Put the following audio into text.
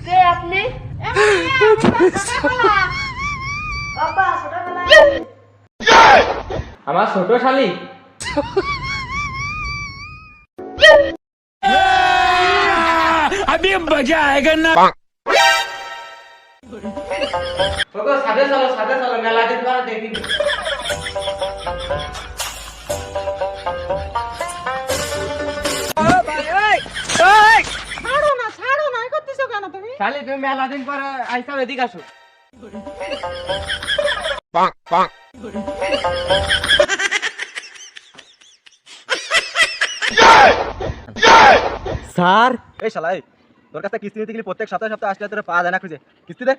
কে আপনি? বাবা ছোটবেলায় আমার ছোট শালি। अभी मजा आएगा ना। তোকে সাথে চলো মেলা দিন পরে দেখিনি। ছাড়ো না করতেছো কেন তুমি? শালি তুমি মেলা দিন পরে আইসাও, এদিকে আসো। স্যার এই শালাই তোর কাছে কিস্তি নিতে গেলে প্রত্যেক সপ্তাহে আসলে তোর পাওয়া যায় না খুঁজে কিস্তি দে